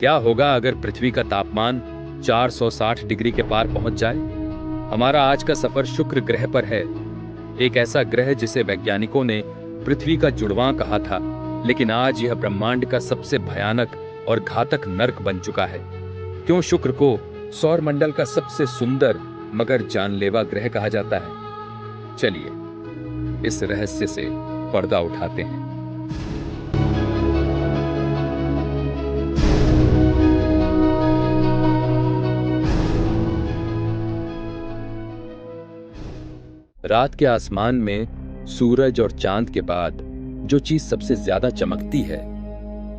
क्या होगा अगर पृथ्वी का तापमान 460 डिग्री के पार पहुंच जाए? हमारा आज का सफर शुक्र ग्रह पर है। एक ऐसा ग्रह जिसे वैज्ञानिकों ने पृथ्वी का जुड़वां कहा था, लेकिन आज यह ब्रह्मांड का सबसे भयानक और घातक नर्क बन चुका है। क्यों शुक्र को सौर मंडल का सबसे सुंदर मगर जानलेवा ग्रह कहा जाता है? चलिए इस रहस्य से पर्दा उठाते हैं। रात के आसमान में सूरज और चांद के बाद जो चीज सबसे ज्यादा चमकती है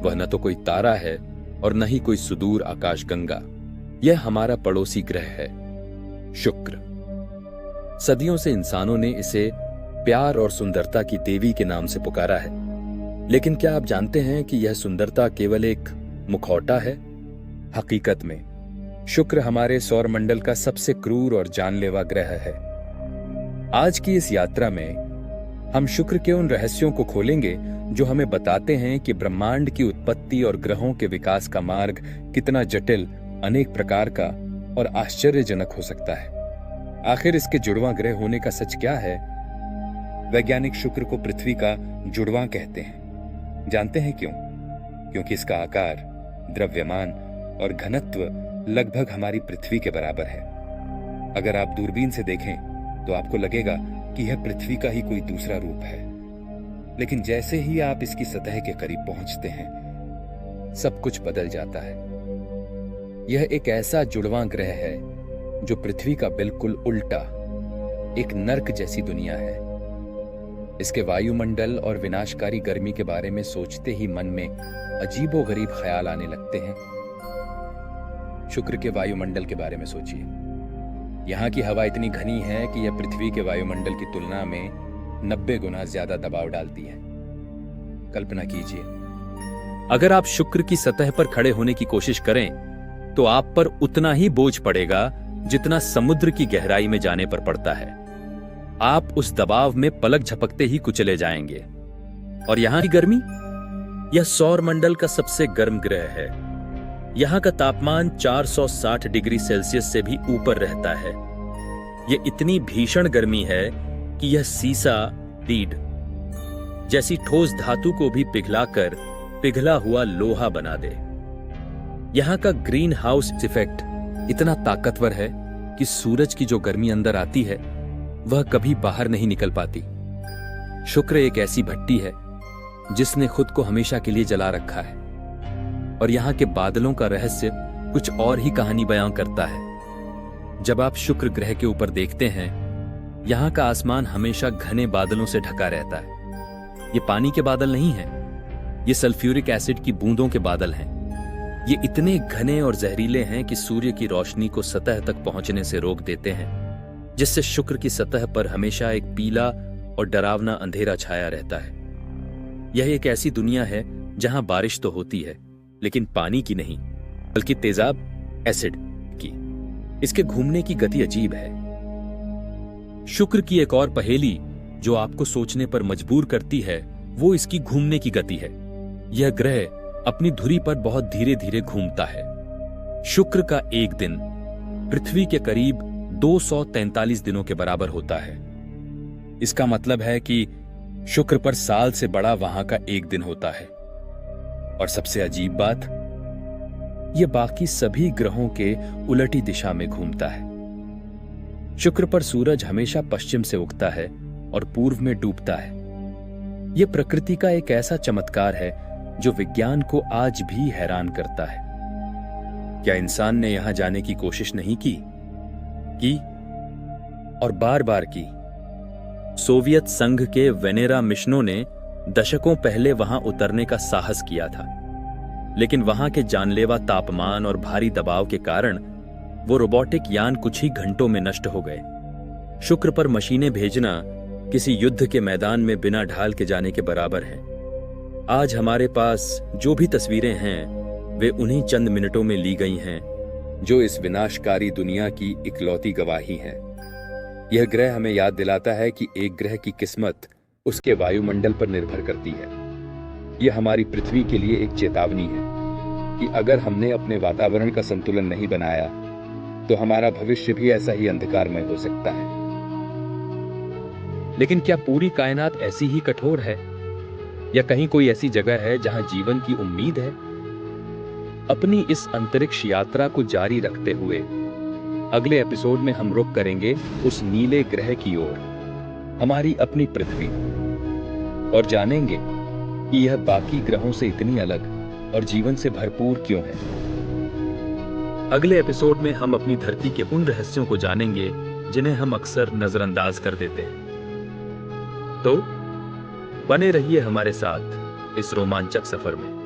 वह न तो कोई तारा है और न ही कोई सुदूर आकाशगंगा। यह हमारा पड़ोसी ग्रह है, शुक्र। सदियों से इंसानों ने इसे प्यार और सुंदरता की देवी के नाम से पुकारा है, लेकिन क्या आप जानते हैं कि यह सुंदरता केवल एक मुखौटा है? हकीकत में शुक्र हमारे सौरमंडल का सबसे क्रूर और जानलेवा ग्रह है। आज की इस यात्रा में हम शुक्र के उन रहस्यों को खोलेंगे जो हमें बताते हैं कि ब्रह्मांड की उत्पत्ति और ग्रहों के विकास का मार्ग कितना जटिल, अनेक प्रकार का और आश्चर्यजनक हो सकता है। आखिर इसके जुड़वां ग्रह होने का सच क्या है? वैज्ञानिक शुक्र को पृथ्वी का जुड़वां कहते हैं। जानते हैं क्यों? क्योंकि इसका आकार, द्रव्यमान और घनत्व लगभग हमारी पृथ्वी के बराबर है। अगर आप दूरबीन से देखें तो आपको लगेगा कि यह पृथ्वी का ही कोई दूसरा रूप है, लेकिन जैसे ही आप इसकी सतह के करीब पहुंचते हैं सब कुछ बदल जाता है। यह एक ऐसा जुड़वां ग्रह है जो पृथ्वी का बिल्कुल उल्टा, एक नर्क जैसी दुनिया है। इसके वायुमंडल और विनाशकारी गर्मी के बारे में सोचते ही मन में अजीबोगरीब ख्याल आने लगते हैं। शुक्र के वायुमंडल के बारे में सोचिए। यहाँ की हवा इतनी घनी है कि यह पृथ्वी के वायुमंडल की तुलना में 90 गुना ज्यादा दबाव डालती है। कल्पना कीजिए, अगर आप शुक्र की सतह पर खड़े होने की कोशिश करें तो आप पर उतना ही बोझ पड़ेगा जितना समुद्र की गहराई में जाने पर पड़ता है। आप उस दबाव में पलक झपकते ही कुचले जाएंगे। और यहाँ की गर्मी, यह सौर मंडल का सबसे गर्म ग्रह है। यहाँ का तापमान 460 डिग्री सेल्सियस से भी ऊपर रहता है। यह इतनी भीषण गर्मी है कि यह सीसा, लीड जैसी ठोस धातु को भी पिघलाकर पिघला हुआ लोहा बना दे। यहाँ का ग्रीन हाउस इफेक्ट इतना ताकतवर है कि सूरज की जो गर्मी अंदर आती है वह कभी बाहर नहीं निकल पाती। शुक्र एक ऐसी भट्टी है जिसने खुद को हमेशा के लिए जला रखा है। और यहाँ के बादलों का रहस्य कुछ और ही कहानी बयां करता है। जब आप शुक्र ग्रह के ऊपर देखते हैं, यहाँ का आसमान हमेशा घने बादलों से ढका रहता है। ये पानी के बादल नहीं हैं, ये सल्फ्यूरिक एसिड की बूंदों के बादल हैं। ये इतने घने और जहरीले हैं कि सूर्य की रोशनी को सतह तक पहुंचने से रोक देते हैं, जिससे शुक्र की सतह पर हमेशा एक पीला और डरावना अंधेरा छाया रहता है। यह एक ऐसी दुनिया है जहां बारिश तो होती है, लेकिन पानी की नहीं, बल्कि तेजाब, एसिड की। इसके घूमने की गति अजीब है। शुक्र की एक और पहेली जो आपको सोचने पर मजबूर करती है वो इसकी घूमने की गति है। यह ग्रह अपनी धुरी पर बहुत धीरे धीरे घूमता है। शुक्र का एक दिन पृथ्वी के करीब 243 दिनों के बराबर होता है। इसका मतलब है कि शुक्र पर साल से बड़ा वहां का एक दिन होता है। और सबसे अजीब बात, यह बाकी सभी ग्रहों के उलटी दिशा में घूमता है। शुक्र पर सूरज हमेशा पश्चिम से उगता है और पूर्व में डूबता है। यह प्रकृति का एक ऐसा चमत्कार है जो विज्ञान को आज भी हैरान करता है। क्या इंसान ने यहां जाने की कोशिश नहीं की और बार बार की। सोवियत संघ के वेनेरा मिशनों ने दशकों पहले वहां उतरने का साहस किया था, लेकिन वहां के जानलेवा तापमान और भारी दबाव के कारण वो रोबोटिक यान कुछ ही घंटों में नष्ट हो गए। शुक्र पर मशीनें भेजना किसी युद्ध के मैदान में बिना ढाल के जाने के बराबर है। आज हमारे पास जो भी तस्वीरें हैं वे उन्हीं चंद मिनटों में ली गई हैं जो इस विनाशकारी दुनिया की इकलौती गवाही है। यह ग्रह हमें याद दिलाता है कि एक ग्रह की किस्मत उसके वायुमंडल पर निर्भर करती है। यह हमारी पृथ्वी के लिए एक चेतावनी है कि अगर हमने अपने वातावरण का संतुलन नहीं बनाया तो हमारा भविष्य भी ऐसा ही अंधकारमय हो सकता है। लेकिन क्या पूरी कायनात ऐसी ही कठोर है, या कहीं कोई ऐसी जगह है जहां जीवन की उम्मीद है? अपनी इस अंतरिक्ष यात्रा को जारी रखते हुए अगले एपिसोड में हम रुख करेंगे उस नीले ग्रह की ओर, हमारी अपनी पृथ्वी, और जानेंगे कि यह बाकी ग्रहों से इतनी अलग और जीवन से भरपूर क्यों है। अगले एपिसोड में हम अपनी धरती के उन रहस्यों को जानेंगे जिन्हें हम अक्सर नजरअंदाज कर देते हैं। तो बने रहिए हमारे साथ इस रोमांचक सफर में।